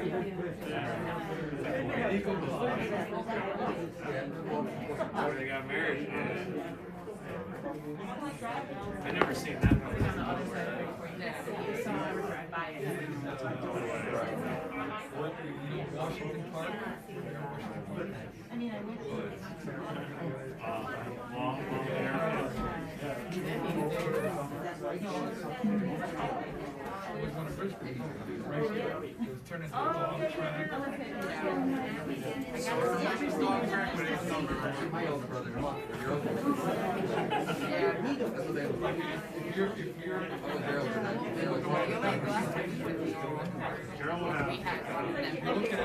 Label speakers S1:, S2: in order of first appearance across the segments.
S1: They got married. I never seen that one.
S2: Washington Park.
S1: Long hair.
S2: It was one of Brisbane's races. It was turned into a long track.
S1: Long track, but it's not
S2: My older brother, your older brother. That's what they look like. If you're Gerald, they look like
S1: Gerald will have.
S2: you're looking at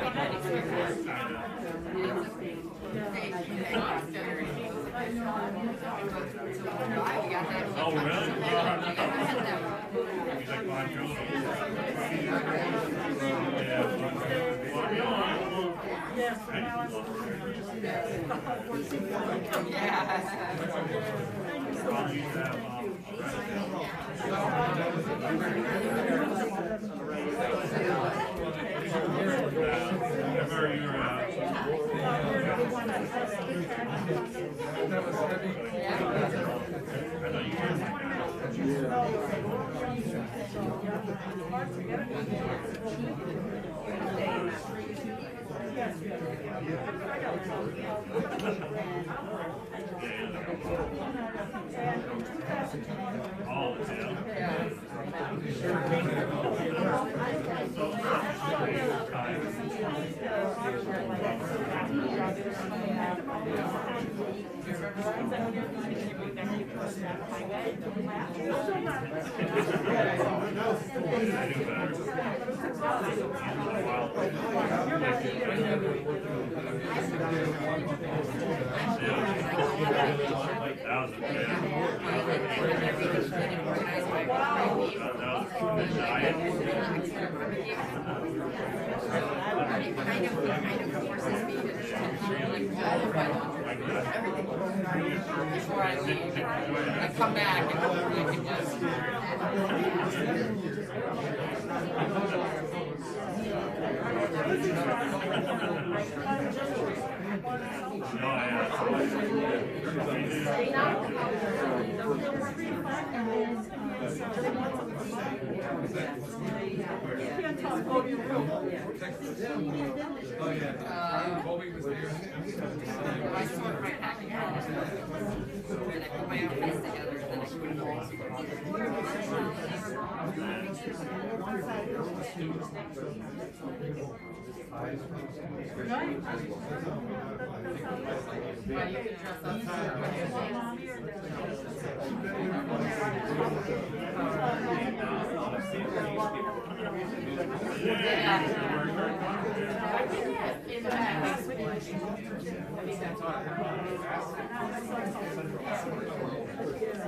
S1: Oh, really? He's like Bon Jovi. I'll use that. Whenever you're
S2: that was heavy.
S1: I thought you were. All the tail.
S3: Before I leave, I come back and hopefully I can just.
S2: Oh yeah. Bobby was there.
S3: I sort my packing house, and I put my outfits together, and then I put it all. Well, you can dress up.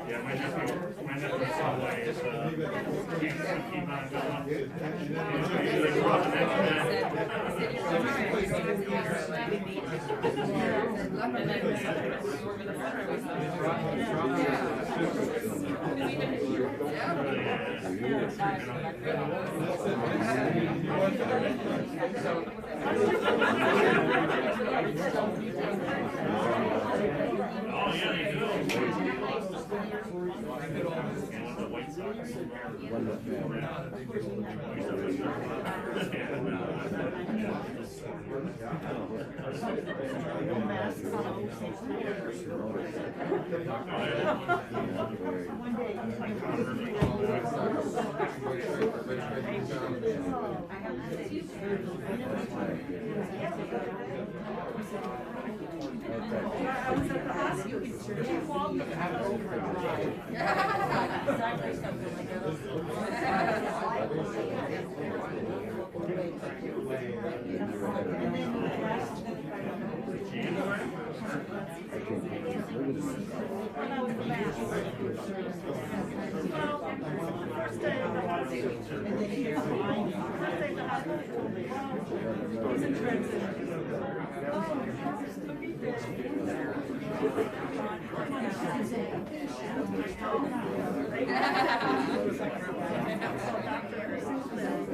S1: Yeah, my nephew saw like keep on going. Oh yeah, they do. The White Sox.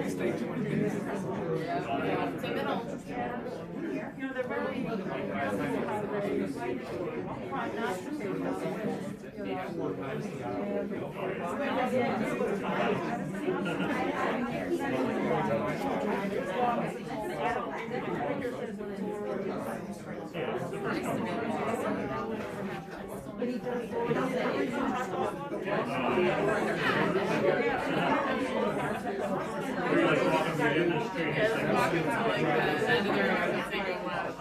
S2: Stay 20 minutes.
S3: It's a middle.
S4: You know, they're really,
S1: We're like walking through the industry.
S3: Yeah, they're walking to like the end of their single lap.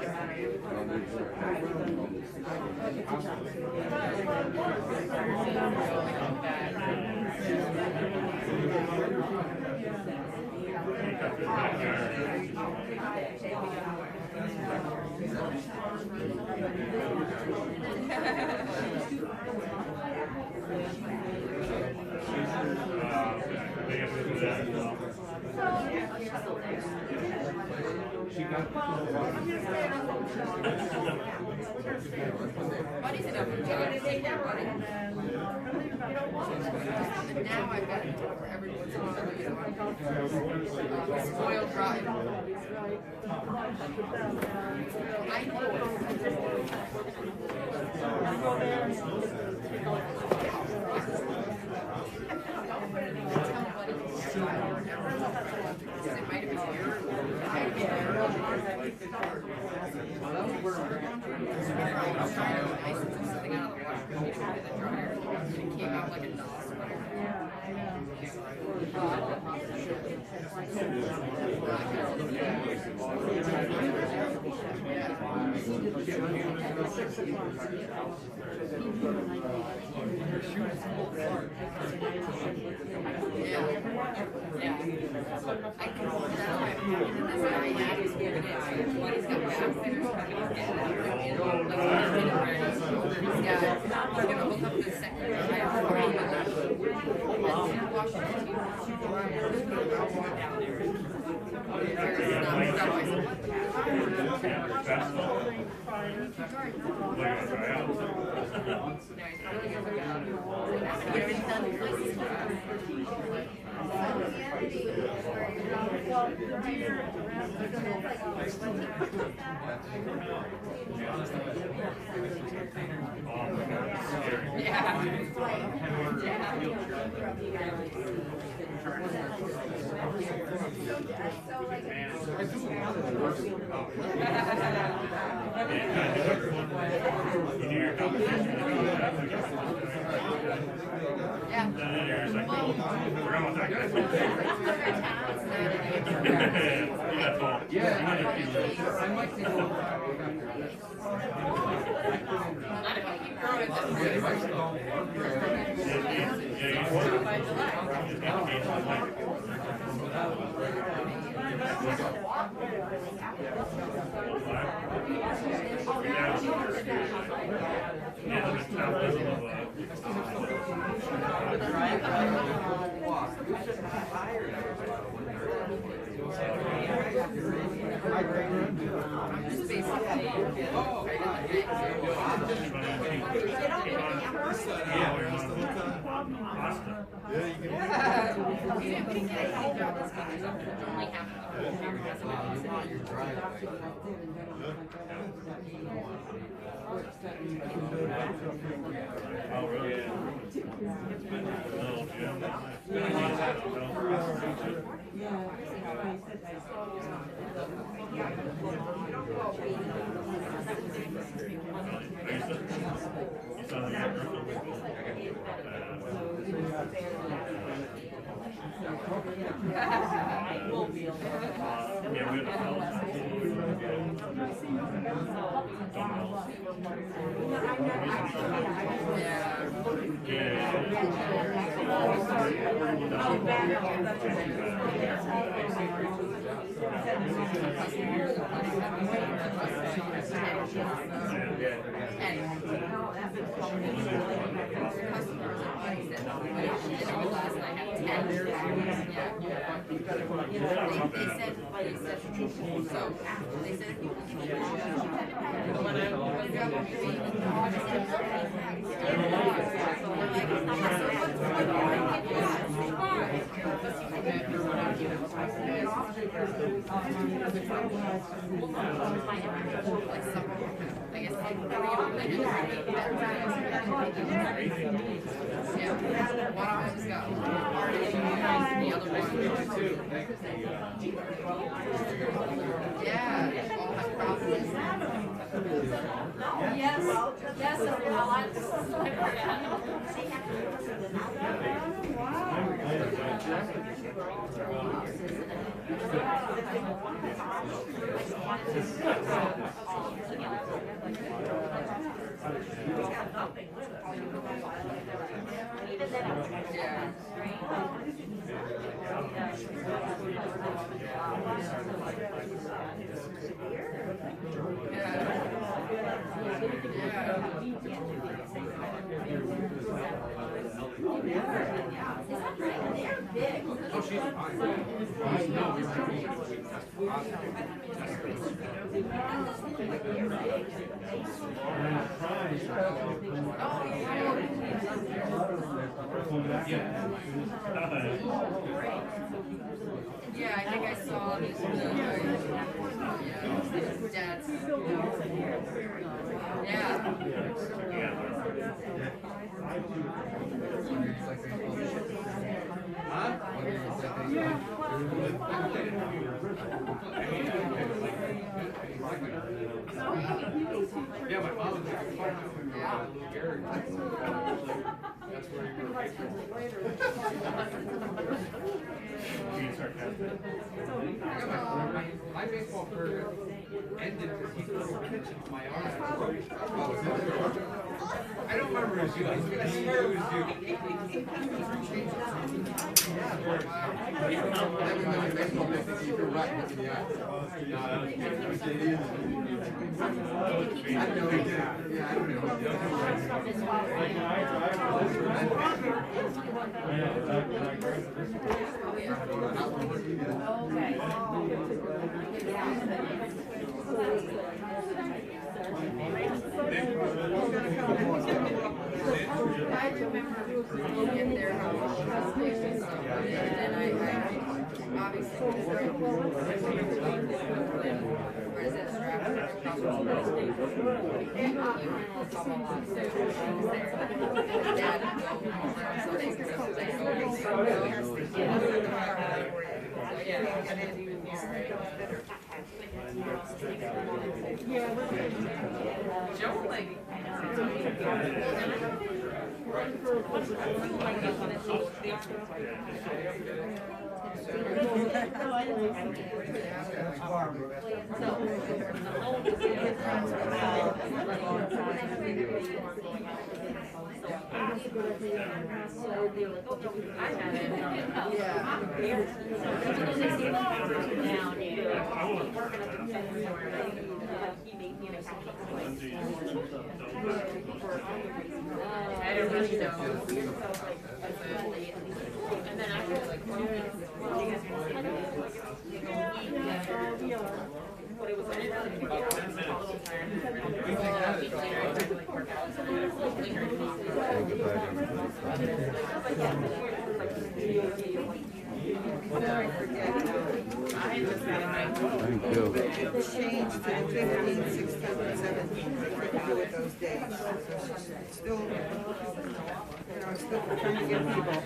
S3: Buddy's enough for John to take their buddy. And now I've got to do it for every once in a while, spoiled rotten. I it might have been here. Something out of the wash machine into the dryer, and it came out like a dog Yeah. I can hold it out. This guy had his moving it. When he's got backfitters coming and getting out there, like he's getting ready. He's gonna hook up the second tire for him and then Washington. I'll walk down there. There's not stuff. I said, I guess like yeah, one of them's got the other one. Yeah, all have problems.
S5: Yes, yes, well,
S2: Oh, she's fine. No,
S3: Yeah, I think I saw his dad's. Yeah.
S2: Yeah, my mom was like, that's where you were. My baseball career ended because he threw a pitch into my arm. I don't remember his name. I swear it was you. Everybody baseball pitch, you threw right into the eye. I know he did. Yeah, I don't know.
S3: I remember in their house, and I obviously where is that strap? Joe, like, I don't really know. And then after like but it was like a little tired.
S6: Thank you.
S7: Changed to 15, 16, 17 with those days. Still, still trying to get people.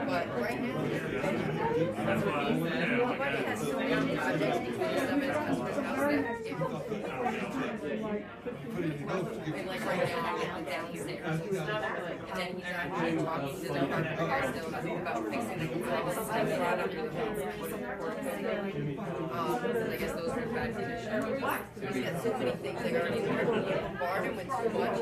S3: But right now, nobody has so many projects because of his customers' house that And like right now, I'm in the downstairs and stuff, and then he's actually talking to the guy still about fixing the complaints that brought up to the I guess those are bad conditions. So he's got so many things like already barred him with too much.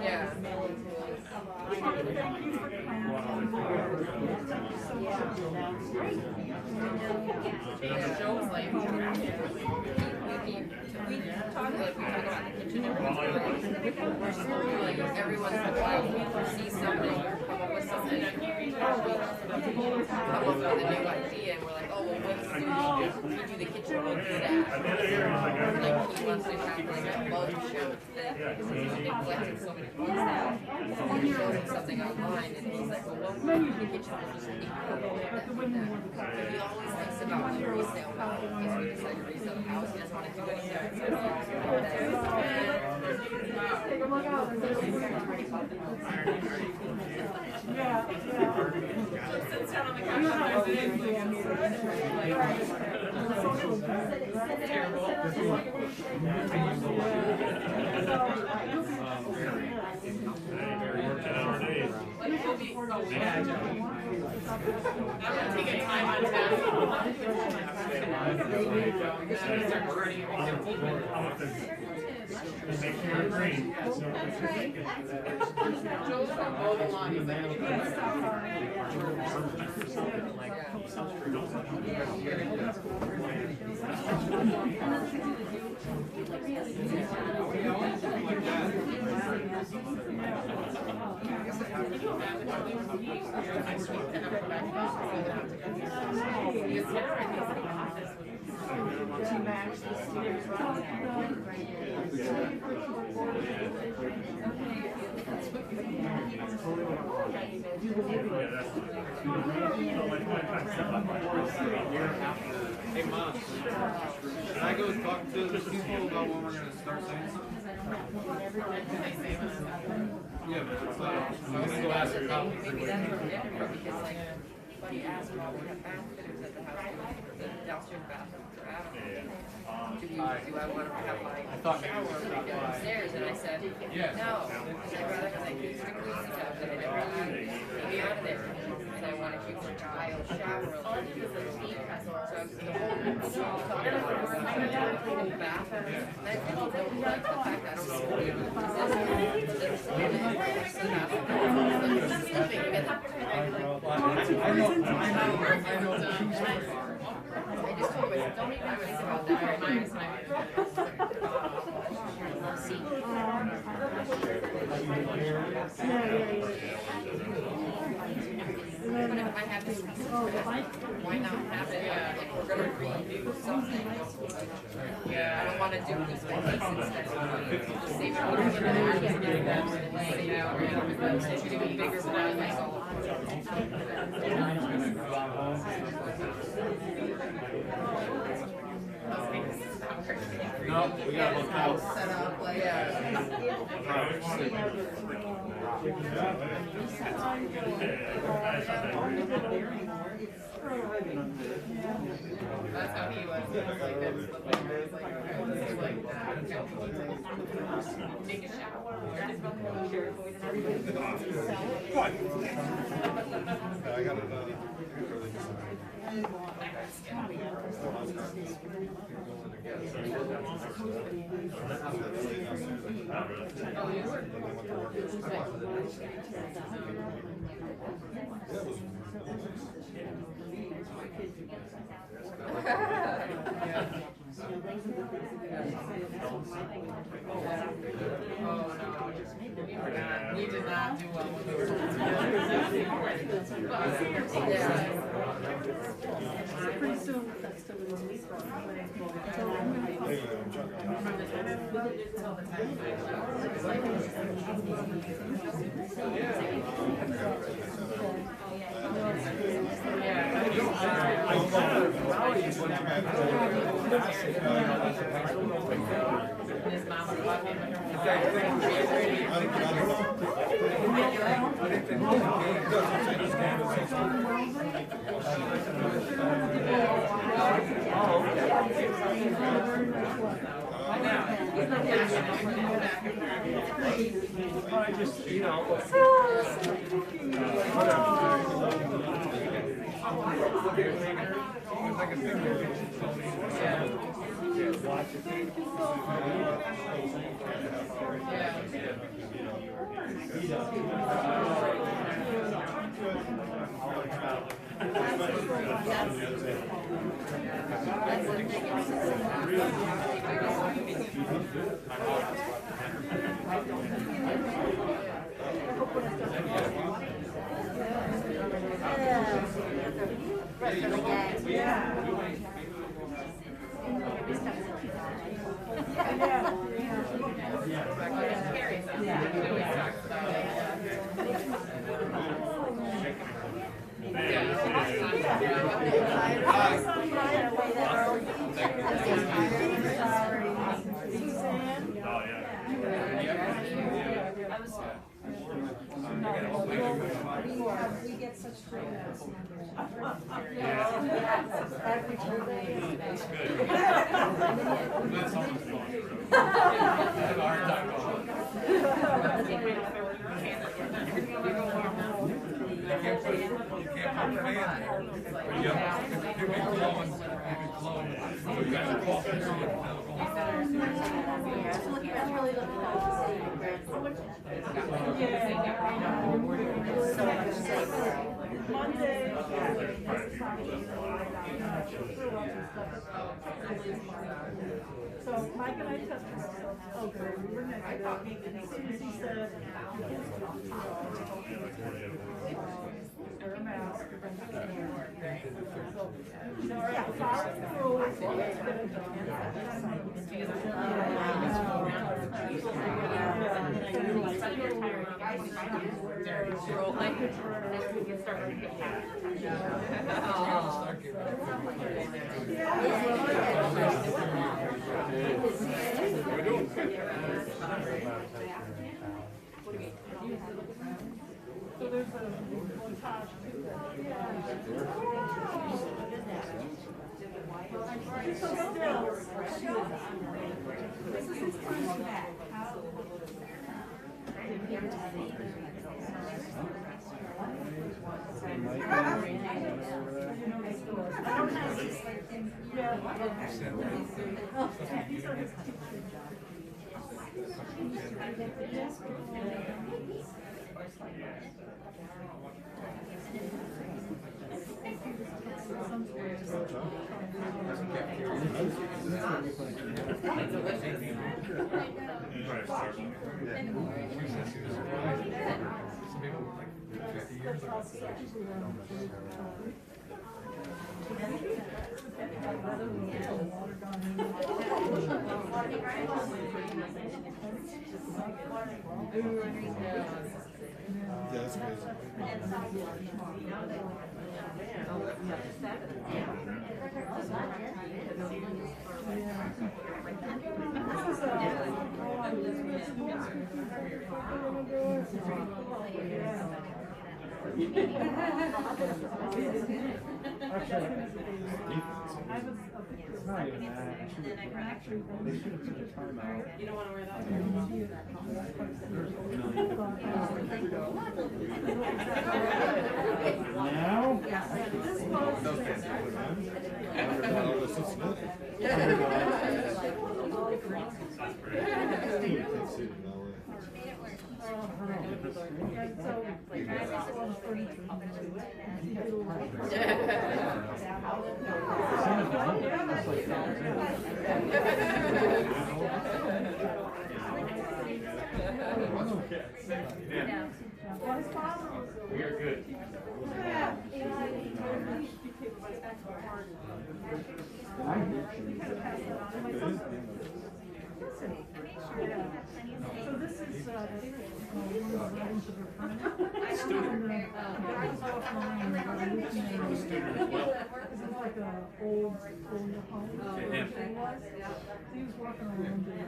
S3: Yeah. Joe's like, we talk about the kitchen every once in a while. Like every once in a while, we see something or come up with something. Come up with a new idea, and we're like, oh, well, what's we do the kitchen, we'll do that. Like he wants to have like a bug show thing because he's neglected so many things now. He shows him something online, and he's like, well, what in the kitchen will just equal that. But he always thinks about the resale value because we decide to resell the house. He doesn't want to do anything
S1: Make sure you're green.
S5: Hey Mom, can I go talk to the people about when we're gonna start saying something? Yeah, but it's like, I'm gonna go ask her copy.
S3: Maybe that's where we're different because like somebody asked me, we have bath fitters at the house, the downstairs bathrooms are out. Do I want to have my shower upstairs? And I said, no, because I'd rather have like strictly stuff that I never use, maybe out of there. And I want to keep my tile shower open. So the whole talking about the bathroom. And I really don't like the fact that I don't see people I just told myself, don't even think about that. But if I have this, why not have it? Like we're gonna redo something. I don't want to do this with these instead of save it over the years and getting them and laying it out. It should be bigger than I like all.
S5: No, we gotta look out.
S3: Set up like that's how he was. Like that's the thing. It's like that. Take a shower.
S5: I got it.
S3: You did not do well with the
S4: Pretty soon, that's still going to be
S3: Yeah.
S1: I just, you know.
S4: We get such great Monday. So Mike and I tested ourselves. Okay, we were negative. And as soon as he said, wear a mask. So, yeah, follow the rules. Let's get it done. So there's a montage too. So still, this is his first back. These are his
S6: Yeah, that's crazy.
S1: It's not even that. They should have took a timeout.
S3: You don't want to wear that?
S1: Now?
S6: We are good.
S4: So this is
S6: Student. Student as well.
S4: like a old home.
S5: him.
S4: He was, he was working on it.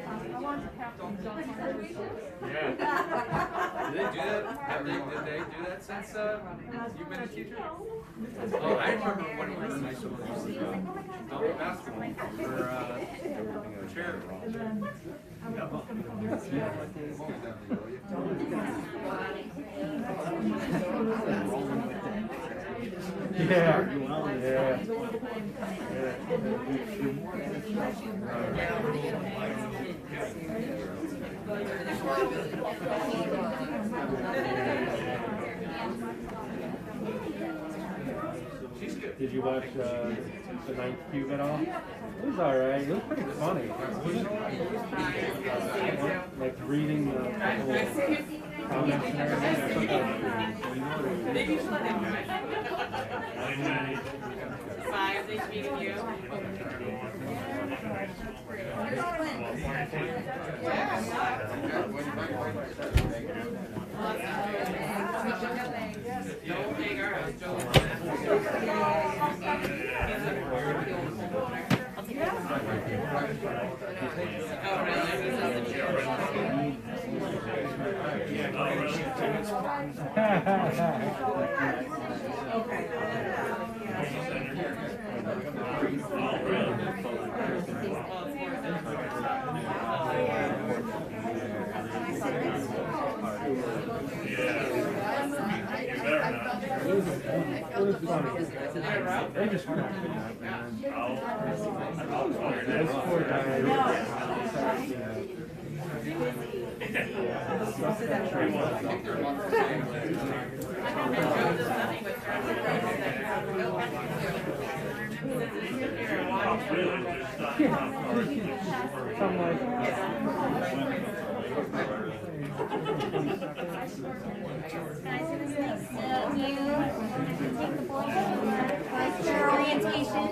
S4: I wanted to capture
S5: Yeah. Did they do that? Did they do that since you've been a teacher? Oh, I remember when we were in high school. Double basketball for charity.
S4: And then I was gonna come
S6: Did you watch the Ninth Cube at all? It was alright. It was pretty funny. Like reading the whole comments and everything.
S3: Five, nice meeting you.
S6: It was funny. They just cracked me up, man. Those poor guys. I'm like,
S8: Your orientation.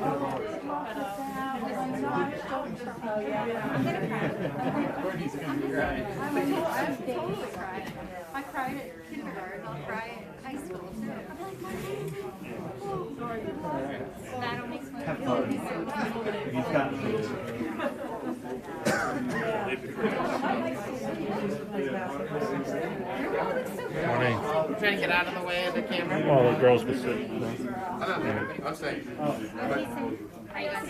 S8: I'm totally crying. I cried at kindergarten. I'll cry at high school too. That'll make my
S1: Morning.
S3: Trying to get out of the way of the camera.
S1: All the girls were sitting.
S2: I'm saying.
S8: Are you guys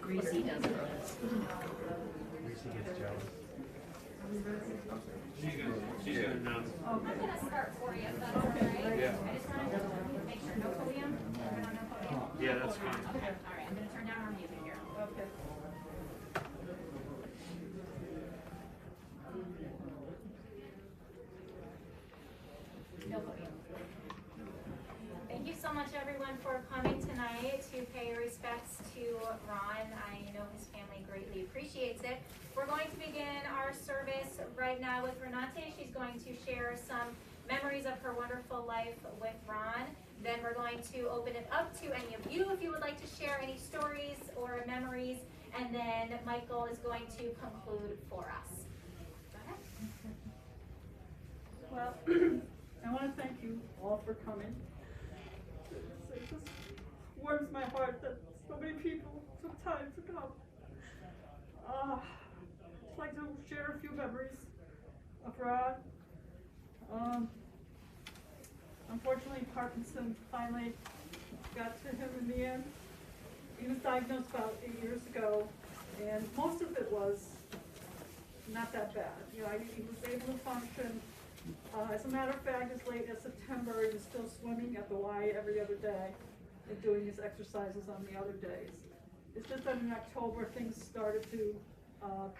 S3: Greasy does it.
S5: She's gonna announce.
S8: I'm gonna start for you, if that's all right. I just wanted to make sure no podium. No podium.
S5: Yeah, that's fine.
S8: Okay, all right. I'm gonna turn down our music here.
S4: Okay.
S8: No podium. Thank you so much, everyone, for coming tonight to pay your respects to Ron. I know his family greatly appreciates it. We're going to begin our service right now with Renate. She's going to share some memories of her wonderful life with Ron. Then we're going to open it up to any of you if you would like to share any stories or memories. And then Michael is going to conclude for us. Go ahead.
S4: Well, I want to thank you all for coming. It just warms my heart that so many people took time to come. I'd like to share a few memories of Rod. Unfortunately, Parkinson finally got to him in the end. He was diagnosed about 8 years ago, and most of it was not that bad. You know, he was able to function. As a matter of fact, as late as September, he was still swimming at the Y every other day and doing his exercises on the other days. It's just that in October, things started to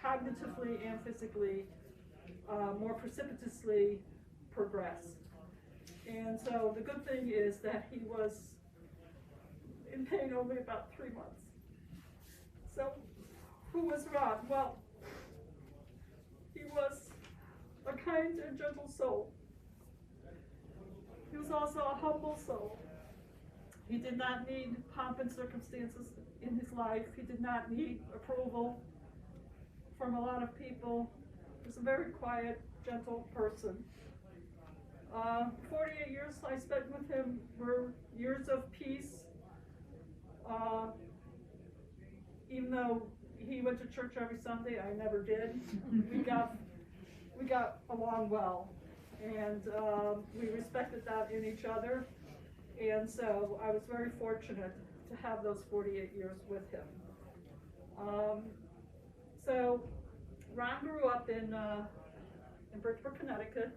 S4: cognitively and physically more precipitously progress. And so the good thing is that he was in pain only about 3 months. So who was Ron? Well, he was a kind and gentle soul. He was also a humble soul. He did not need pomp and circumstances in his life. He did not need approval from a lot of people. He was a very quiet, gentle person. 48 years I spent with him were years of peace. Even though he went to church every Sunday, I never did. We got along well, and we respected that in each other. And so I was very fortunate to have those 48 years with him. So Ron grew up in Bridgeport, Connecticut.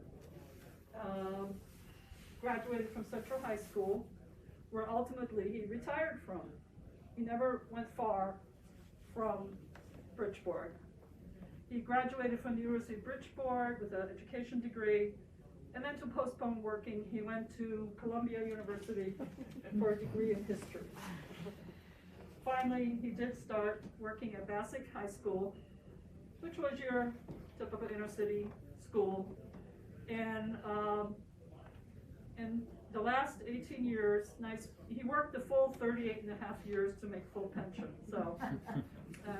S4: Graduated from Central High School, where ultimately he retired from. He never went far from Bridgeport. He graduated from the University of Bridgeport with an education degree, and then to postpone working, he went to Columbia University for a degree in history. Finally, he did start working at Bassick High School, which was your typical inner city school. And in the last 18 years, he worked the full 38 and a half years to make full pension. So,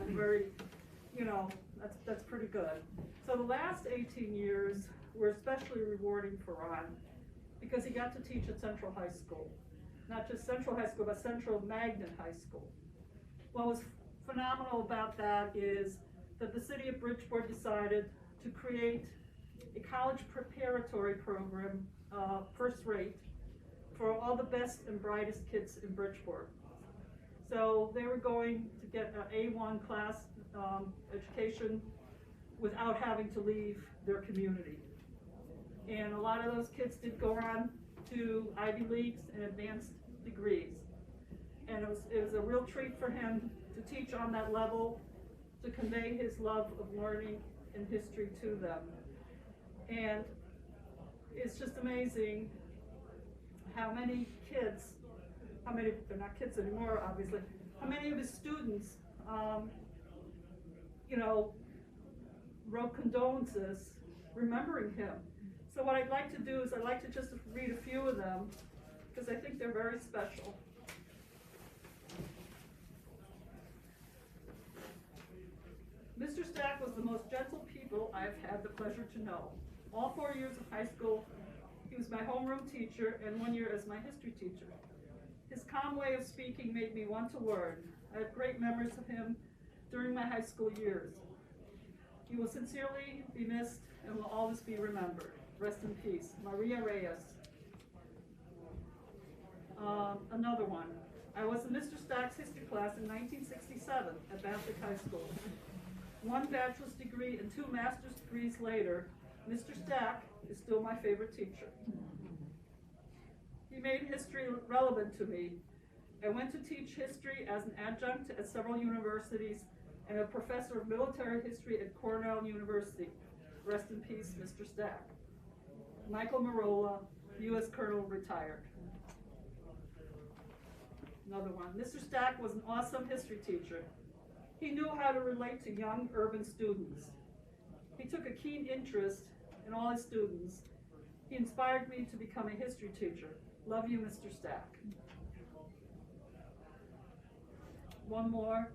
S4: very, that's pretty good. So the last 18 years were especially rewarding for Ron because he got to teach at Central High School. Not just Central High School, but Central Magnet High School. What was phenomenal about that is that the city of Bridgeport decided to create a college preparatory program, first rate, for all the best and brightest kids in Bridgeport. So they were going to get an A1 class education without having to leave their community. And a lot of those kids did go on to Ivy Leagues and advanced degrees. And it was a real treat for him to teach on that level, to convey his love of learning and history to them. And it's just amazing how many kids, they're not kids anymore, obviously, how many of his students, wrote condolences remembering him. So what I'd like to do is I'd like to just read a few of them, because I think they're very special. Mr. Stach was the most gentle pupil I've had the pleasure to know. All 4 years of high school, he was my homeroom teacher and 1 year as my history teacher. His calm way of speaking made me want to learn. I have great memories of him during my high school years. He will sincerely be missed and will always be remembered. Rest in peace. Maria Reyes. Another one. I was in Mr. Stach's history class in 1967 at Bassick High School. 1 bachelor's degree and 2 master's degrees later, Mr. Stach is still my favorite teacher. He made history relevant to me. I went to teach history as an adjunct at several universities and a professor of military history at Cornell University. Rest in peace, Mr. Stach. Michael Marola, U.S. Colonel, retired. Another one. Mr. Stach was an awesome history teacher. He knew how to relate to young urban students. He took a keen interest in all his students. He inspired me to become a history teacher. Love you, Mr. Stach. One more.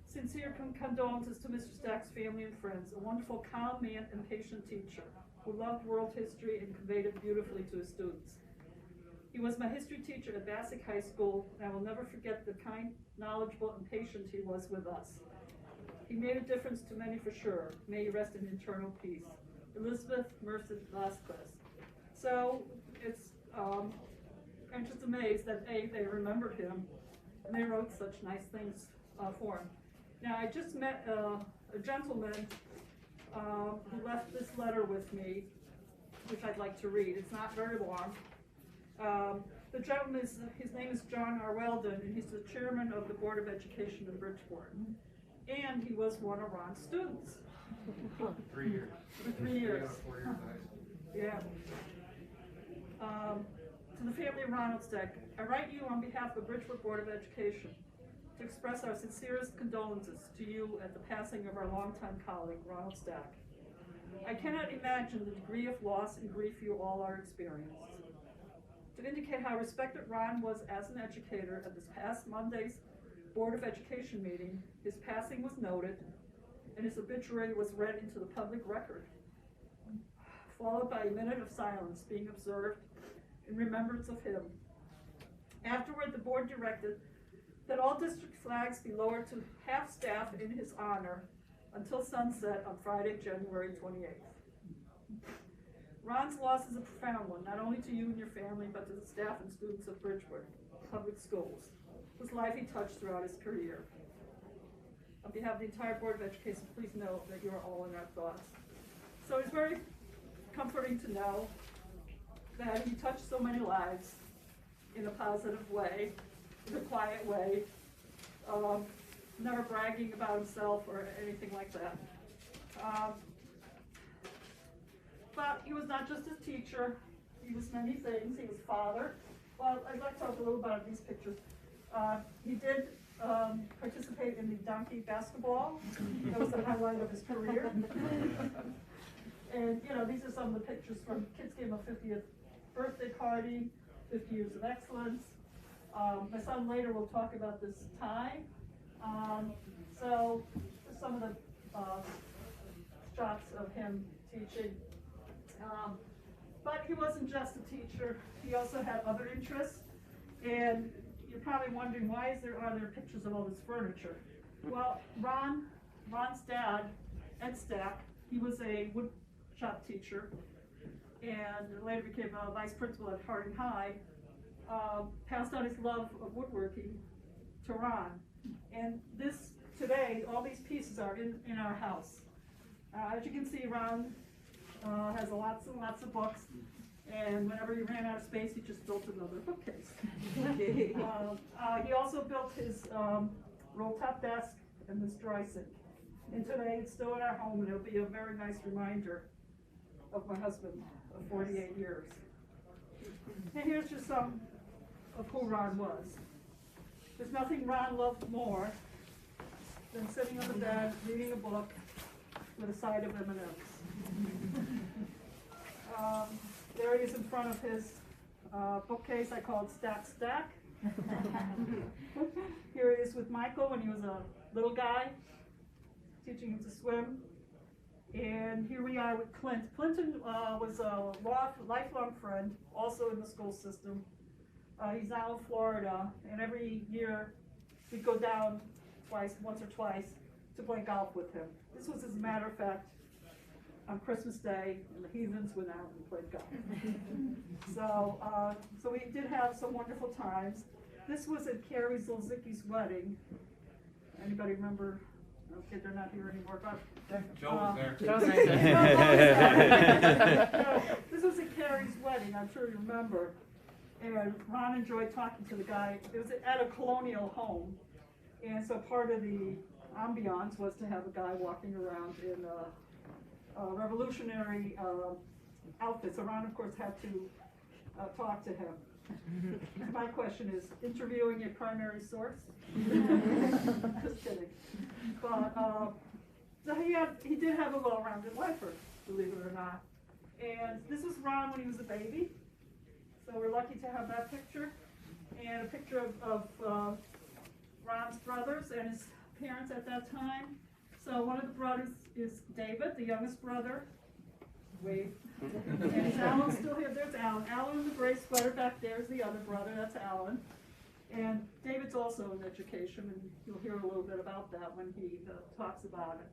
S4: Sincere condolences to Mr. Stach's family and friends, a wonderful, calm man and patient teacher who loved world history and conveyed it beautifully to his students. He was my history teacher at Bassick High School, and I will never forget the kind, knowledgeable, and patient he was with us. He made a difference to many for sure. May he rest in eternal peace. Elizabeth Merced Vasquez. So I'm just amazed that they remembered him, and they wrote such nice things for him. Now I just met a gentleman who left this letter with me, which I'd like to read. It's not very long. The gentleman his name is John R. Weldon, and he's the chairman of the Board of Education in Bridgeport. And he was one of Ron's students.
S5: 3 years.
S4: For 3 years.
S5: 4 years of high school.
S4: Yeah. To the family of Ronald Stach, I write you on behalf of the Bridgeport Board of Education to express our sincerest condolences to you at the passing of our longtime colleague, Ronald Stach. I cannot imagine the degree of loss and grief you all are experiencing. To indicate how respected Ron was as an educator, at this past Monday's Board of Education meeting, his passing was noted, and his obituary was read into the public record, followed by a minute of silence being observed in remembrance of him. Afterward, the board directed that all district flags be lowered to half-staff in his honor until sunset on Friday, January 28th. Ron's loss is a profound one, not only to you and your family, but to the staff and students of Bridgewood Public Schools, whose life he touched throughout his career. On behalf of the entire Board of Education, please know that you are all in our thoughts. So it's very comforting to know that he touched so many lives in a positive way, in a quiet way, never bragging about himself or anything like that. But he was not just a teacher, he was many things. He was father. Well, I'd like to talk a little about these pictures. He did participate in the donkey basketball. That was the highlight of his career. And, you know, these are some of the pictures from kids gave him a 50th birthday party, 50 years of excellence. My son later will talk about this tie. So some of the shots of him teaching. But he wasn't just a teacher. He also had other interests. And you're probably wondering, are there pictures of all this furniture? Well, Ron's dad, Ed Stach, he was a wood shop teacher and later became a vice principal at Harding High, passed on his love of woodworking to Ron. And this, today, all these pieces are in our house. As you can see, Ron has lots and lots of books, and whenever he ran out of space, he just built another bookcase. He also built his roll-top desk and this dry sink. And today, it's still in our home, and it'll be a very nice reminder of my husband of 48 years. And here's just some of who Ron was. There's nothing Ron loved more than sitting on the bed, reading a book with a side of M&Ms. There he is in front of his bookcase. I call it stach. Here he is with Michael when he was a little guy, teaching him to swim. And here we are with Clint. Clinton was a lifelong friend, also in the school system. He's now in Florida, and every year we'd go down once or twice, to play golf with him. This was, as a matter of fact, on Christmas Day, and the heathens went out and played golf. So we did have some wonderful times. This was at Carrie Zolzicki's wedding. Anybody remember? Okay, they're not here anymore, but
S5: Joe was there.
S4: This was at Carrie's wedding, I'm sure you remember. And Ron enjoyed talking to the guy. It was at a colonial home. And so part of the ambiance was to have a guy walking around in revolutionary outfits. So Ron, of course, had to talk to him. My question is, interviewing a primary source? Just kidding. But so he did have a well-rounded life, believe it or not. And this was Ron when he was a baby. So we're lucky to have that picture. And a picture of Ron's brothers and his parents at that time. So one of the brothers is David, the youngest brother. Wave. And is Alan still here? There's Alan. Alan in the gray sweater back there is the other brother. That's Alan. And David's also in education, and you'll hear a little bit about that when he talks about it.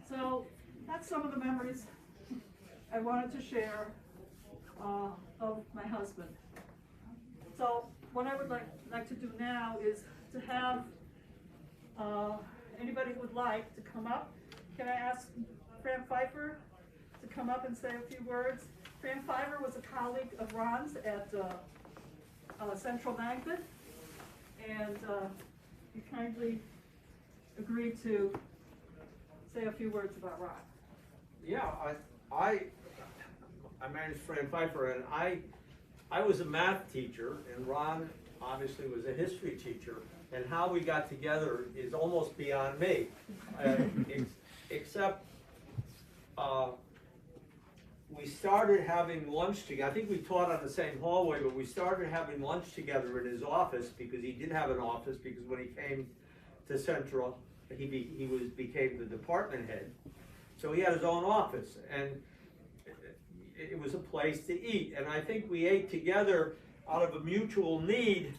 S4: So that's some of the memories I wanted to share of my husband. So what I would like to do now is to have anybody who would like to come up. Can I ask Fran Pfeiffer to come up and say a few words? Fran Pfeiffer was a colleague of Ron's at Central Magnet, and he kindly agreed to say a few words about Ron.
S9: Yeah, I managed Fran Pfeiffer, and I was a math teacher, and Ron obviously was a history teacher, and how we got together is almost beyond me, except we started having lunch together. I think we taught on the same hallway, but we started having lunch together in his office because he did have an office, because when he came to Central, he became the department head. So he had his own office, and it was a place to eat. And I think we ate together out of a mutual need,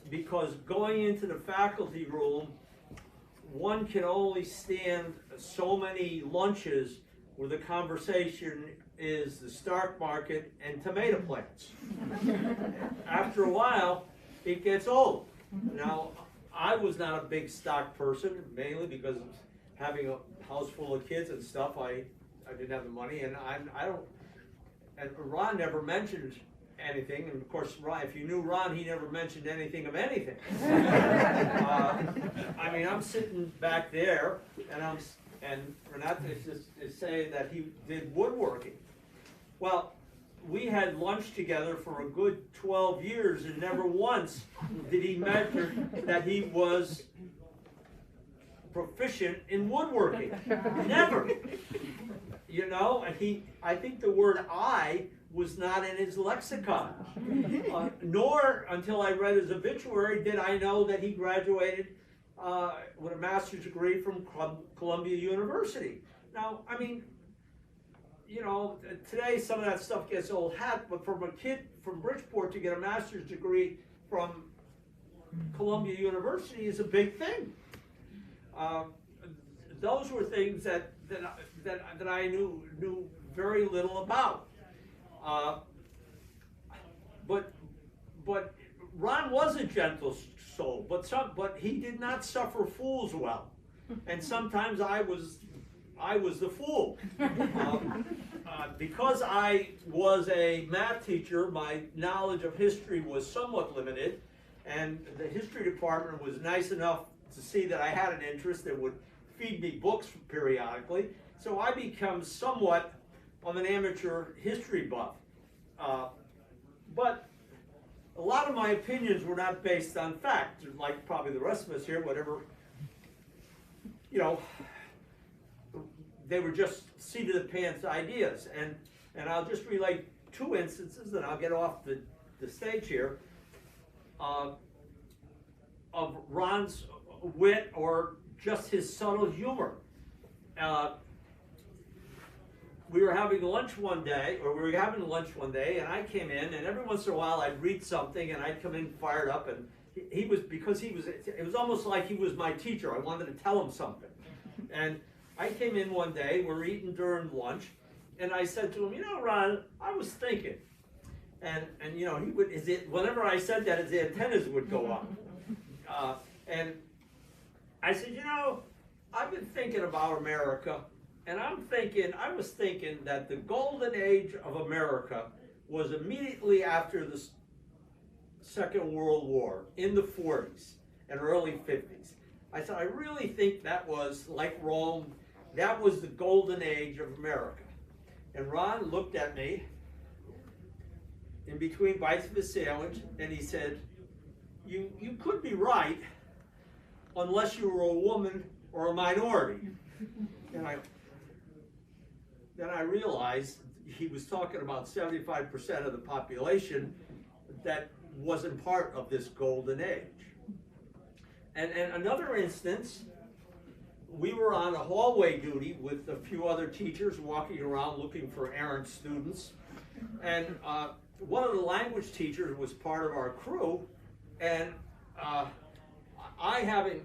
S9: because going into the faculty room, one can only stand so many lunches where the conversation is the stock market and tomato plants. After a while, it gets old. Now, I was not a big stock person, mainly because of having a house full of kids and stuff. I didn't have the money, and and Ron never mentioned anything. And of course, Ron, if you knew Ron, he never mentioned anything of anything. I mean, I'm sitting back there, and Renata is saying that he did woodworking. Well, we had lunch together for a good 12 years, and never once did he mention that he was proficient in woodworking. Never. You know, and I think the word "I" was not in his lexicon. Nor, until I read his obituary, did I know that he graduated with a master's degree from Columbia University. Now, I mean, you know, today some of that stuff gets old hat, but from a kid from Bridgeport to get a master's degree from Columbia University is a big thing. Those were things that I knew very little about. But Ron was a gentle soul, but he did not suffer fools well, and sometimes I was the fool. Because I was a math teacher, my knowledge of history was somewhat limited, and the history department was nice enough to see that I had an interest and would feed me books periodically. So I became somewhat of an amateur history buff. But a lot of my opinions were not based on fact, like probably the rest of us here, whatever, you know, they were just seat of the pants ideas. And I'll just relate two instances, and I'll get off the stage here, of Ron's wit or just his subtle humor. We were having lunch one day, and I came in, and every once in a while I'd read something, and I'd come in fired up, and it was almost like he was my teacher. I wanted to tell him something. And I came in one day, we're eating during lunch, and I said to him, you know, Ron, I was thinking. And you know, whenever I said that, his antennas would go up. And I said, you know, I've been thinking about America, and I was thinking that the golden age of America was immediately after the Second World War, in the 40s and early 50s. I said, I really think that was, like Rome, that was the golden age of America. And Ron looked at me in between bites of his sandwich, and he said, you could be right, unless you were a woman or a minority. And then I realized he was talking about 75% of the population that wasn't part of this golden age. And another instance, we were on a hallway duty with a few other teachers walking around looking for errant students. And one of the language teachers was part of our crew, and I, having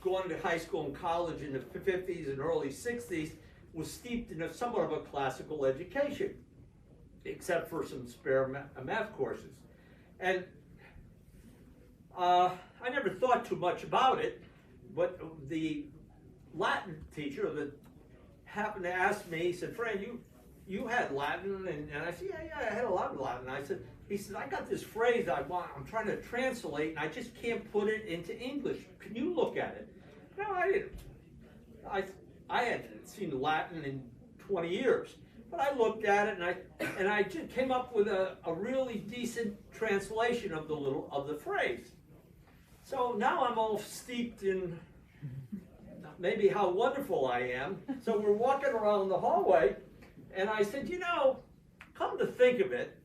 S9: gone to high school and college in the 50s and early 60s, was steeped in somewhat of a classical education, except for some spare math courses. And I never thought too much about it, but the Latin teacher that happened to ask me, he said, Fran, you had Latin? And I said, yeah, I had a lot of Latin. He said, I got this phrase I'm trying to translate, and I just can't put it into English. Can you look at it? No, I didn't. I hadn't seen Latin in 20 years. But I looked at it, and I just came up with a really decent translation of the phrase. So now I'm all steeped in maybe how wonderful I am. So we're walking around the hallway, And I said, you know, come to think of it,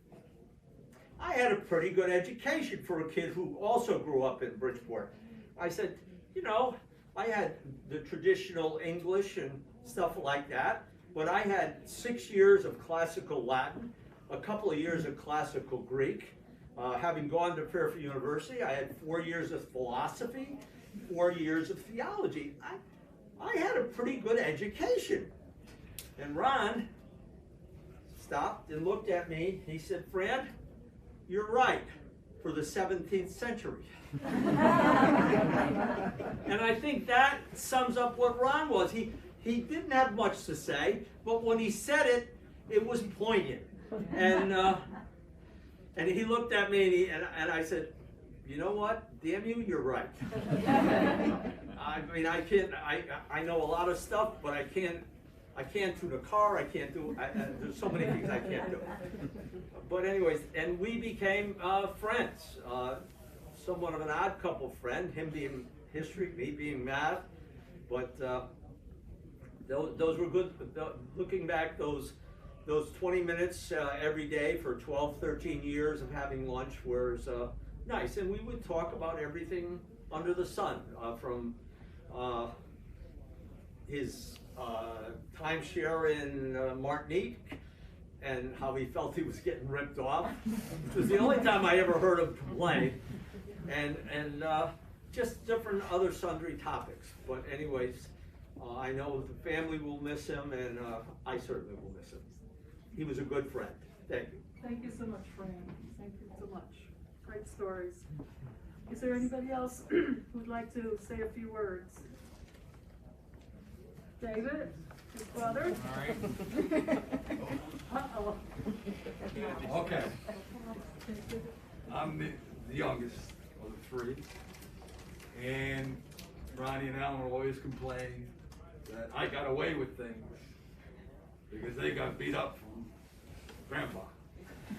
S9: I had a pretty good education for a kid who also grew up in Bridgeport. I said, you know, I had the traditional English and stuff like that, but I had 6 years of classical Latin, a couple of years of classical Greek. Having gone to Fairfield University, I had 4 years of philosophy, 4 years of theology. I had a pretty good education. And Ron stopped and looked at me. He said, Fran, you're right, for the 17th century. And I think that sums up what Ron was. He didn't have much to say, but when he said it, it was poignant. And he looked at me and I said, you know what? Damn you, you're right. I mean, I know a lot of stuff, but I can't tune a car, I can't do, there's so many things I can't do. But anyways, and we became friends. Somewhat of an odd couple friend, him being history, me being math. But those were good, looking back, those 20 minutes every day for 12, 13 years of having lunch was nice. And we would talk about everything under the sun, from his timeshare in Martinique and how he felt he was getting ripped off. It was the only time I ever heard him complain. And just different other sundry topics. But anyways, I know the family will miss him, and I certainly will miss him. He was a good friend. Thank you.
S4: Thank you so much, Fran. Thank you so much. Great stories. Is there anybody else who'd like to say a few words? David, his brother?
S5: All right.
S4: Uh-oh.
S10: Okay. I'm the youngest of the three, and Ronnie and Alan will always complain that I got away with things because they got beat up from Grandpa.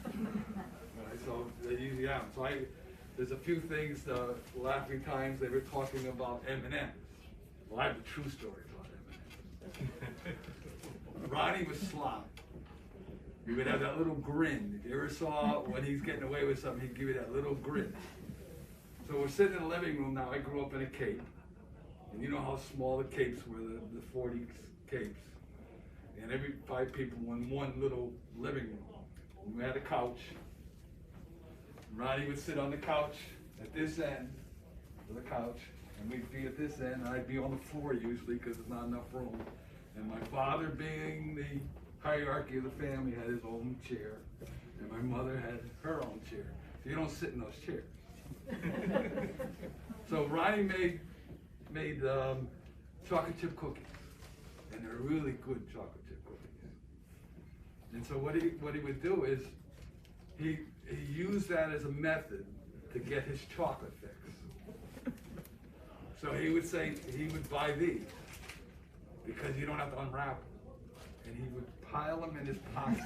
S10: Right, so they usually happen. So there's a few things, the last few times they were talking about M&M's. Well, I have a true story about M&M's. Ronnie was sly. He would have that little grin. If you ever saw when he's getting away with something, he'd give you that little grin. So we're sitting in the living room now. I grew up in a Cape. And you know how small the Capes were, the 40 Capes. And every 5 people in one little living room. And we had a couch. Ronnie would sit on the couch at this end of the couch, and we'd be at this end, and I'd be on the floor usually because there's not enough room. And my father, being the hierarchy of the family, had his own chair, and my mother had her own chair. So you don't sit in those chairs. So Ronnie made chocolate chip cookies, and they're really good chocolate chip cookies. And so what he would do is he used that as a method to get his chocolate fix. So he would say he would buy these because you don't have to unwrap them, and he would pile them in his pocket.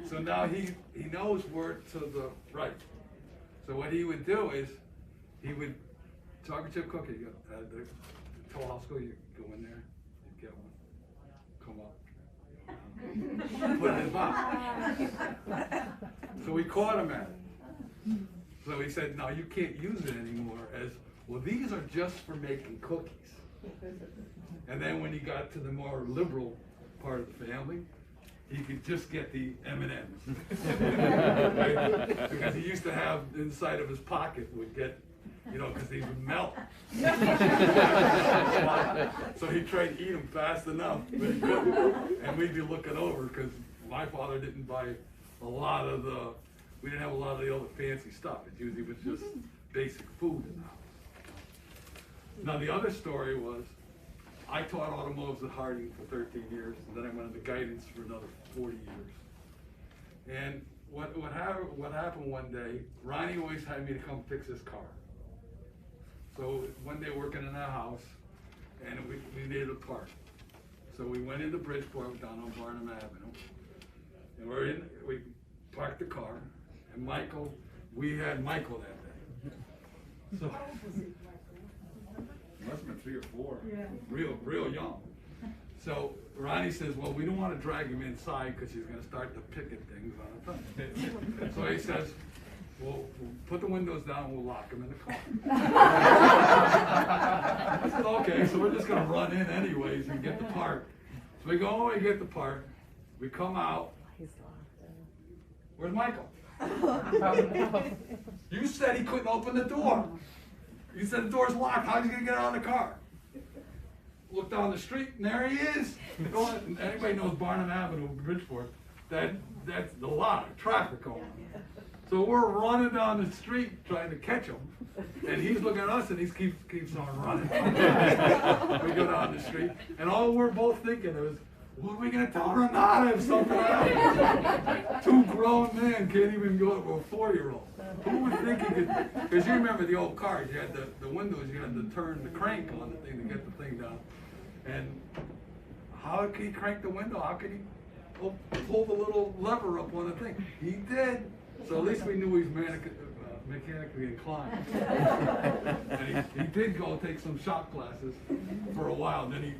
S10: So now he knows where to the right. So what he would do is he would chocolate chip cookie. The Toll House School, you go in there, you get one, come up, put it in his box. So we caught him at it. So he said, no, you can't use it anymore, as, well, these are just for making cookies. And then when he got to the more liberal part of the family, he could just get the M&Ms. Right? Because he used to have inside of his pocket would get, you know, because they would melt. So he tried to eat them fast enough, but he couldn't. And we'd be looking over because my father didn't buy a lot of the, we didn't have a lot of the other fancy stuff. It usually was just basic food in the house. Now the other story was, I taught automotives at Harding for 13 years, and then I went into guidance for another 40 years. And what happened one day, Ronnie always had me to come fix his car. So one day working in our house, and we needed a part. So we went into Bridgeport down on Barnum Avenue, and we parked the car, and Michael, we had Michael that day. So, must have been 3 or 4. Yeah. Real young. So Ronnie says, well, we don't want to drag him inside because he's going to start to picket things on the thing. So he says, well, we'll put the windows down and we'll lock him in the car. I said, okay, so we're just going to run in anyways and get the part. So we go and get the part. We come out. Where's Michael? You said he couldn't open the door. You said the door's locked. How's he going to get out of the car? Look down the street, and there he is. Anybody knows Barnum Avenue, Bridgeport? That's a lot of traffic going on. So we're running down the street trying to catch him, and he's looking at us, and he keeps on running. We go down the street, and all we're both thinking is, what are we going to tell Renata if something happens? Two grown men can't even go to a 4-year-old. Who would think he could? Because you remember the old cars, you had the windows, you had to turn the crank on the thing to get the thing down. And how could he crank the window? How could he pull the little lever up on the thing? He did. So at least we knew he was mechanically inclined. And he did go take some shop classes for a while, and then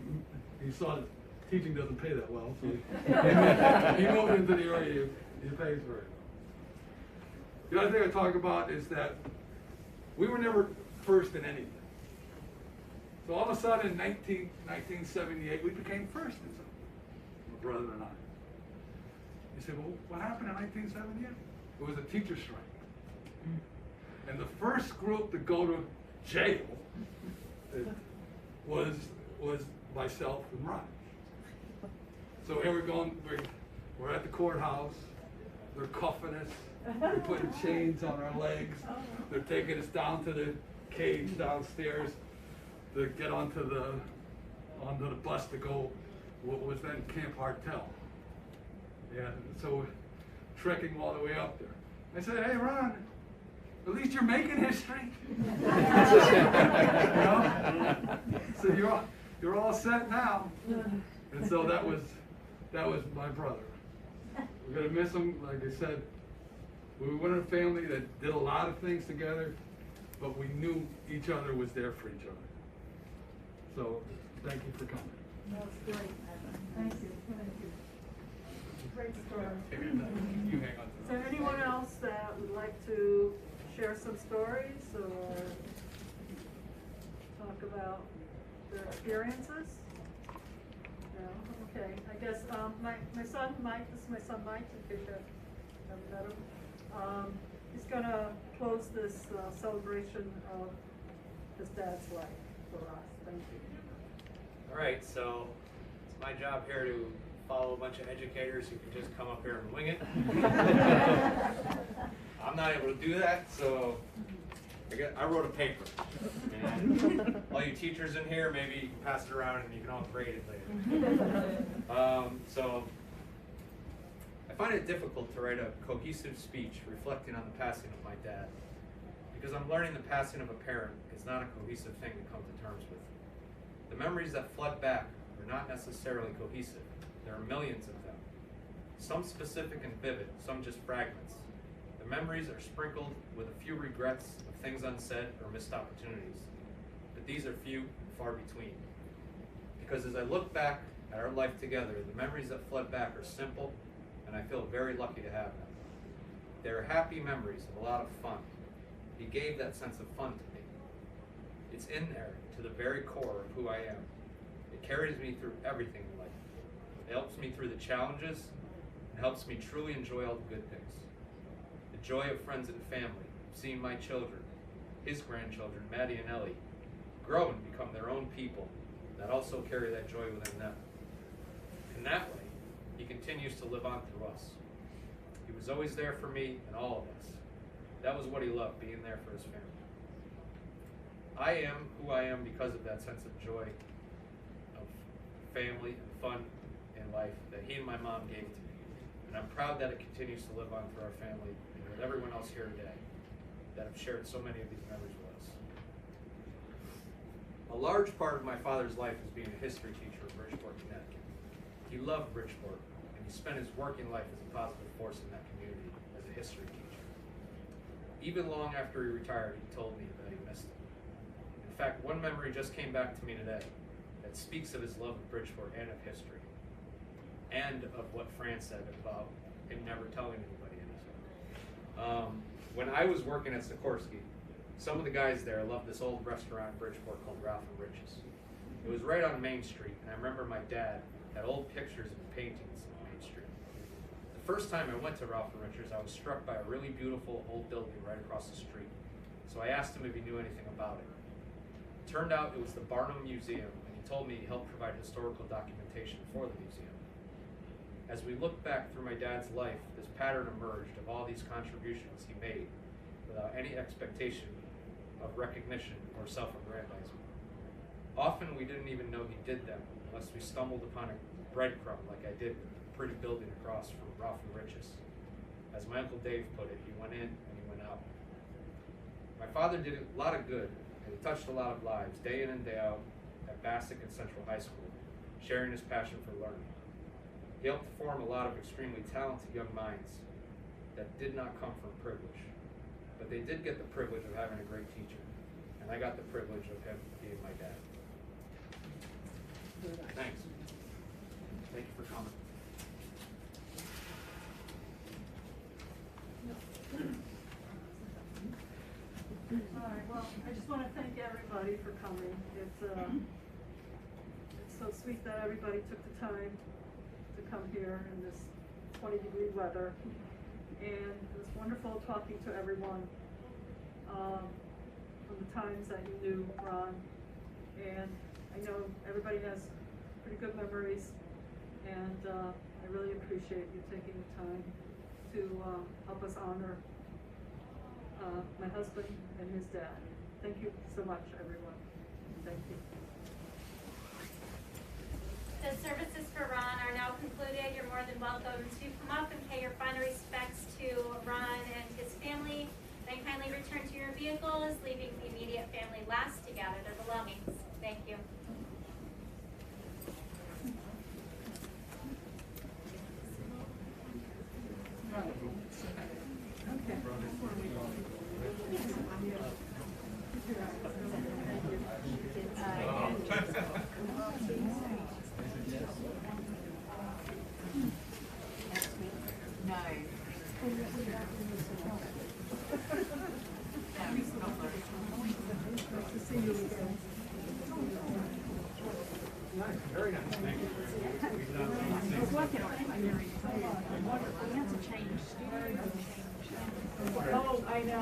S10: he saw that teaching doesn't pay that well, so he moved into the area he pays for it. The other thing I talk about is that we were never first in anything. So all of a sudden in 1978, we became first in something, my brother and I. You say, well, what happened in 1978? It was a teacher strike. And the first group to go to jail was myself and Ron. So here we're going, we're at the courthouse, they're cuffing us, they're putting chains on our legs, they're taking us down to the cage downstairs to get onto the bus to go, what was then Camp Hartel. Yeah, so we're trekking all the way up there. I said, hey Ron, at least you're making history. You know? So you're all set now. And so that was my brother. We're gonna miss him. Like I said, we were in a family that did a lot of things together, but we knew each other was there for each other. So thank you for coming.
S4: That was great. Thank you. Thank you. Great story.
S5: You hang on to
S4: Is there anyone else that would like to share some stories or talk about their experiences? No? Okay. I guess my son Mike, this is my son Mike, in case you haven't met him. He's going to close this celebration of his dad's life for us. Thank you.
S11: All right, so it's my job here to follow a bunch of educators who can just come up here and wing it. I'm not able to do that, so I wrote a paper. And all you teachers in here, maybe you can pass it around and you can all grade it later. So I find it difficult to write a cohesive speech reflecting on the passing of my dad, because I'm learning the passing of a parent is not a cohesive thing to come to terms with. The memories that flood back are not necessarily cohesive. There are millions of them. Some specific and vivid, some just fragments. The memories are sprinkled with a few regrets of things unsaid or missed opportunities. But these are few and far between. Because as I look back at our life together, the memories that flood back are simple, and I feel very lucky to have them. They are happy memories of a lot of fun. He gave that sense of fun to me. It's in there to the very core of who I am. It carries me through everything in life. It helps me through the challenges and helps me truly enjoy all the good things. The joy of friends and family, seeing my children, his grandchildren, Maddie and Ellie, grow and become their own people that also carry that joy within them. And that way, he continues to live on through us. He was always there for me and all of us. That was what he loved, being there for his family. I am who I am because of that sense of joy, of family and fun in life that he and my mom gave to me. And I'm proud that it continues to live on through our family and with everyone else here today that have shared so many of these memories with us. A large part of my father's life was being a history teacher in Bridgeport, Connecticut. He loved Bridgeport, and he spent his working life as a positive force in that community as a history teacher. Even long after he retired, he told me that he missed it. In fact, one memory just came back to me today that speaks of his love of Bridgeport and of history. and of what Fran said about him never telling anybody anything. When I was working at Sikorsky, some of the guys there loved this old restaurant in Bridgeport called Ralph and Rich's. It was right on Main Street, and I remember my dad had old pictures and paintings of Main Street. The first time I went to Ralph and Rich's, I was struck by a really beautiful old building right across the street. So I asked him if he knew anything about it. Turned out it was the Barnum Museum, and he told me he helped provide historical documentation for the museum. As we look back through my dad's life, this pattern emerged of all these contributions he made without any expectation of recognition or self-aggrandizement. Often we didn't even know he did them unless we stumbled upon a breadcrumb like I did with the pretty building across from Ralph and Rich's. As my Uncle Dave put it, he went in and he went out. My father did a lot of good, and he touched a lot of lives day in and day out at Bassick and Central High School, sharing his passion for learning. He helped form a lot of extremely talented young minds that did not come from privilege, but they did get the privilege of having a great teacher, and I got the privilege of him being my dad. Thanks. Thank you for coming.
S4: All right, well, I just want to thank everybody for coming. It's so sweet that everybody took the time to come here in this 20-degree weather. And it was wonderful talking to everyone from the times that you knew Ron. And I know everybody has pretty good memories, and I really appreciate you taking the time to help us honor my husband and his dad. Thank you so much, everyone. Thank you.
S8: The services for Ron are now concluded. You're more than welcome to come up and pay your final respects to Ron and his family. Then kindly return to your vehicles, leaving the immediate family last to gather their belongings. Thank you.
S9: Very nice. Thank you.
S4: Oh, I know.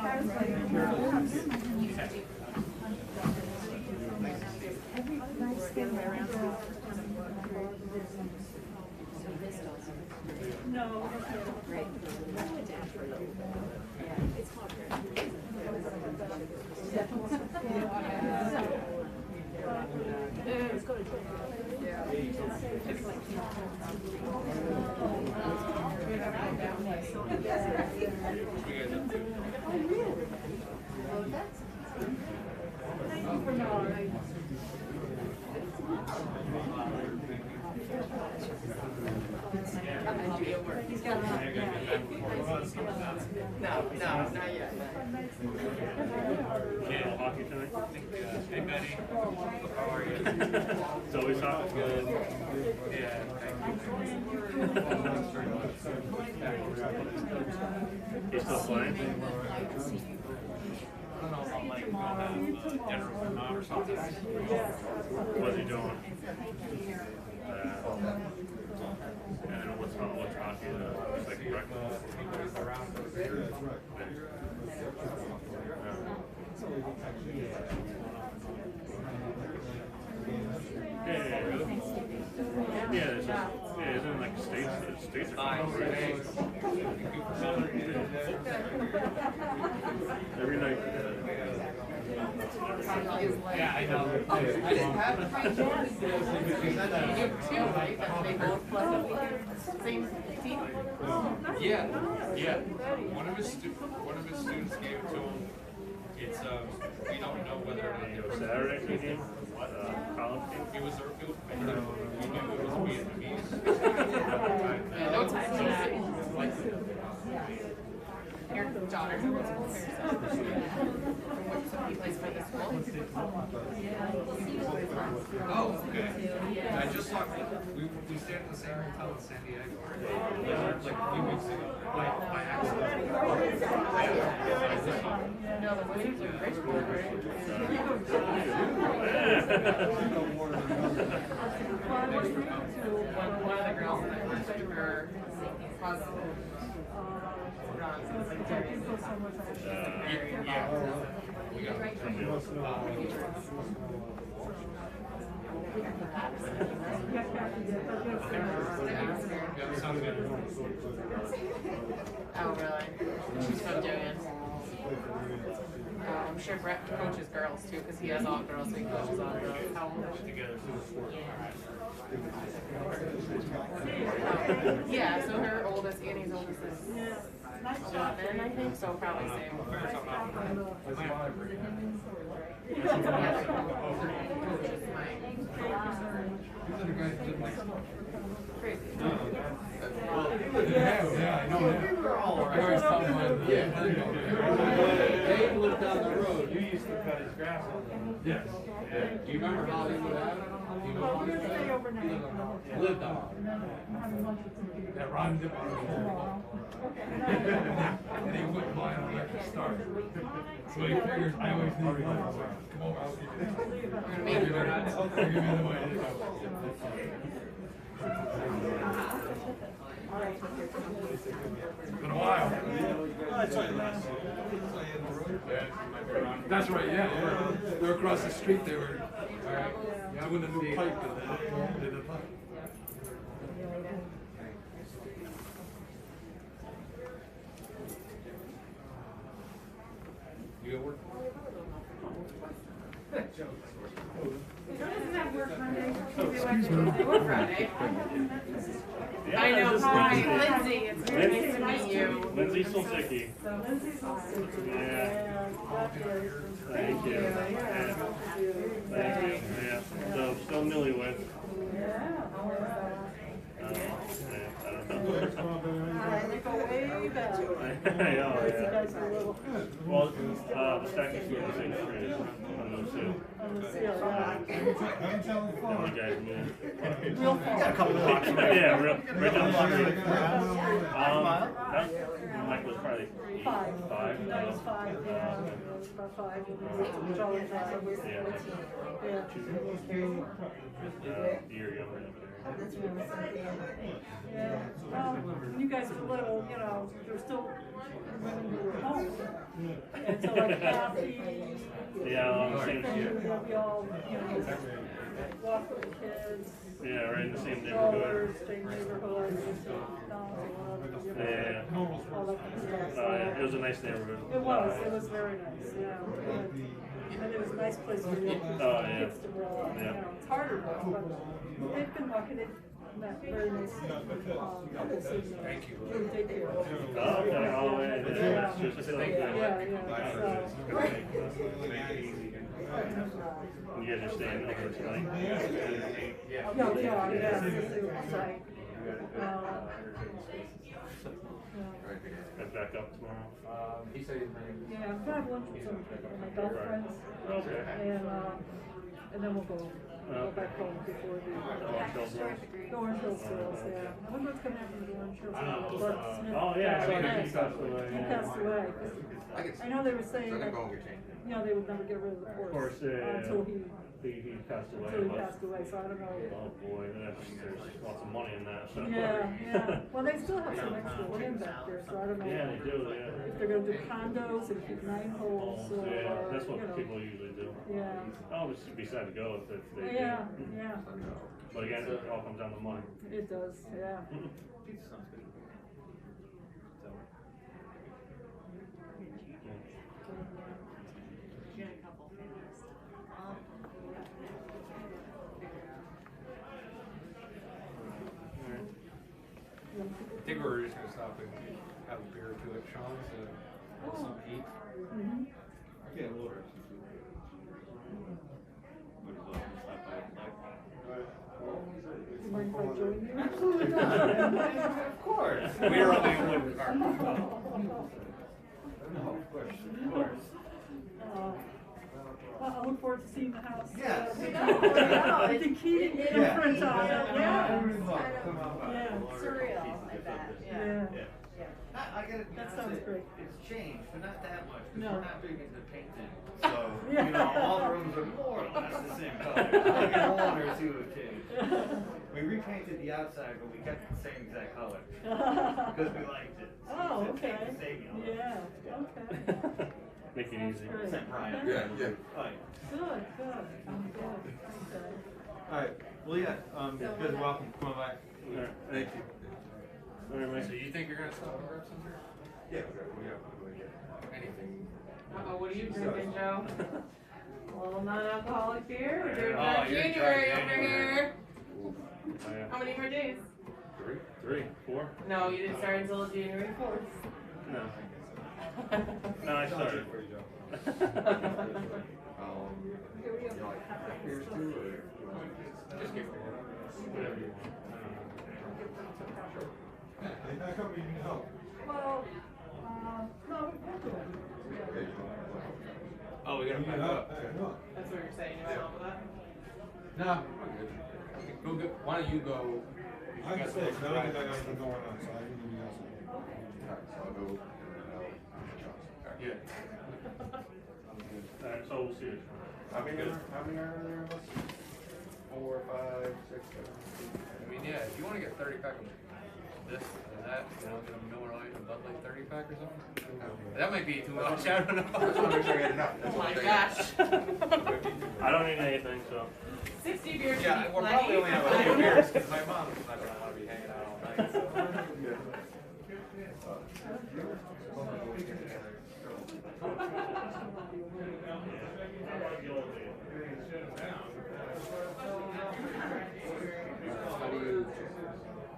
S4: No.
S1: No, not yet. Yeah, hockey tonight. Hey Betty, how are you? It's always hockey. Good. Yeah, thank you. He's still playing? I don't know if I'll like go have dinner with mom or something. What's he doing? And then what's hockey? It's like breakfast. Yeah, isn't it like states are coming over, right? Every night. Yeah, I know. I didn't have it. You too, right? That they both play same team? Yeah. One of his students gave it to him. It's we don't know whether or not it was Saturday game. College game. It was. I think we knew it was Vietnamese. No time for that. Your daughter was he plays for the school. Oh, okay. I just talked. We
S5: We stayed at the same hotel in San Diego. Like a few weeks ago. By accident.
S3: No, the waves are rich, one of the girls in that group, her husband, oh, really? She's from doing. I'm sure Brett coaches girls too, because he has all girls, so he coaches all girls. How old is she? Yeah, so her oldest, Annie's oldest is 11, I think, so probably same. Crazy.
S10: Yeah, I know that. I always tell my
S9: Dave lived down the road.
S6: You used to cut his grass on them.
S10: Yes.
S9: Do you remember how he lived out? Do you know
S4: Well,
S9: how
S4: we're
S9: he
S4: gonna stay overnight.
S9: lived out?
S10: That Ron did want to and he wouldn't mind when I could start. So he figures I always need one. Come over, I'll give you that. I'll give you the way it is. It's been a while. That's right, yeah. They're across the street. They were doing the new pipe. Did the pipe.
S5: You at work?
S3: Excuse me. Friday. I know, hi, Lindsay, it's very nice to meet you.
S6: Lindsay's so sicky. Yeah. Thank you. Thank you. Yeah. So still newlywed. I don't know.
S4: They go way back.
S6: Yeah. Well, the stach is doing the same trade on those two. And the guys moved.
S4: Real
S6: A couple blocks away. Yeah, right down the street. Mike was probably 5.
S4: That was 5, yeah. About 5. Jolly Drive.
S6: A year younger than
S4: Yeah. Well, when you guys were little, you know, there were still women who were home. And so like Kathy,
S6: yeah, on the same
S4: we all, you know, walk with the kids.
S6: Yeah, right in the same
S4: Strollers,
S6: neighborhood.
S4: same neighborhood,
S6: Yeah.
S4: all that kind of stuff.
S6: It was a nice neighborhood.
S4: It was very nice, yeah. And it was a nice place for your kids to grow up. You know, it's harder now, but they've been lucky. They've met very nice couples in there.
S5: Thank you.
S4: They take care of them.
S6: Oh, okay. Oh, yeah. It's just
S4: Yeah,
S6: you guys are staying over tonight?
S4: Yeah, right.
S6: Head back up tomorrow?
S5: He said he's bringing.
S4: Yeah, I'm gonna have lunch with some people, my best friends.
S6: Okay.
S4: And then we'll go back home before the Orange Hills Girls, yeah. I wonder what's gonna happen to the Orange Hills Girls. Bart Smith
S6: Oh, yeah,
S4: passed away.
S6: he passed away.
S4: He passed away. I know they were saying that, you know, they would never get rid of the
S6: Horse,
S4: until he
S6: passed away.
S4: passed away, so I don't know.
S6: Oh boy, there's lots of money in that. So.
S4: Yeah. Well, they still have some extra land back there, so I don't know.
S6: Yeah, they do, yeah.
S4: If they're gonna do condos and keep 9 holes, or,
S6: Yeah, that's what
S4: you know.
S6: people usually do.
S4: Yeah.
S6: I'll just be sad to go if they
S4: Yeah,
S6: do.
S4: yeah.
S6: But again, it all comes down to money.
S4: It does, yeah.
S5: Pizza sounds good. So.
S3: Get a couple fast.
S5: I think we're just gonna stop and have a beer or two at Sean's and have some eat.
S6: Yeah, water.
S4: You mind if I join you?
S5: Of course. We are only in the car.
S6: No, of course, of course.
S4: Well, look forward to seeing the house.
S9: Yes.
S4: I think Keating imprint on it, yeah.
S9: Yeah.
S3: Surreal, I bet.
S4: Yeah.
S12: I gotta be
S4: That
S12: honest,
S4: sounds great.
S12: it's changed, but not that much, because
S4: No.
S12: we're not big into painting. So, you know, all the rooms are more or less the same color. Like one or two have changed. We repainted the outside, but we kept it the same exact color. Because we liked it. So
S4: Oh,
S12: we said,
S4: okay.
S12: "Take the saving on it."
S4: Yeah, okay.
S6: Make it easy.
S4: Great.
S12: Sent Brian.
S10: Yeah, yeah.
S12: Alright.
S4: Good, good, good. Okay.
S12: Alright, well, yeah, you guys are welcome, come on back.
S6: Alright, thank you. Alright,
S11: So
S6: Mike.
S11: you think you're gonna stop and grab some beer?
S10: Yeah,
S11: Anything?
S3: What are you drinking, Joe? A little non-alcoholic beer? We're doing
S11: Oh,
S3: dry
S11: you're
S3: January
S11: dry
S3: over
S11: January.
S3: here.
S6: Oh, yeah.
S3: How many more days?
S6: 3, 4?
S3: No, you didn't start until January 4th.
S6: No. No, I started.
S11: Just give me one.
S6: Whatever you want.
S4: Well, no, we'll do it.
S11: Oh, we gotta pack up.
S3: That's what you're saying, you want help with that?
S11: No, I'm good. Go get, why don't you go?
S13: I can stay, because I don't think I got anything going on, so I can leave you guys.
S11: Yeah.
S6: Alright, so we'll see you.
S10: How many are there of us? 4, 5, 6, 7.
S11: I mean, yeah, if you wanna get 30 pack of this and that, you know, get a Miller Lite and a Bud Light 30 pack or something. That might be too much, I don't know.
S10: I just wanna make sure I get enough.
S3: Oh my gosh.
S6: I don't need anything, so.
S3: 60 beers
S11: Yeah,
S3: should be
S11: we're
S3: plenty.
S11: probably only have a few beers, cause my mom's not gonna wanna be hanging out all night, so.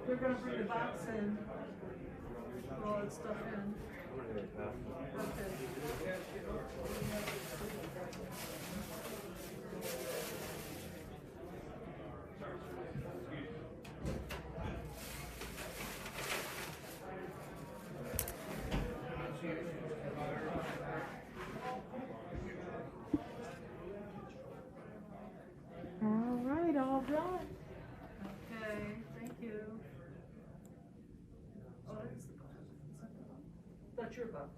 S4: We're gonna bring the box in, put all that stuff in. Okay. All right, all done. Okay, thank you. Oh, that's the box. That's your box.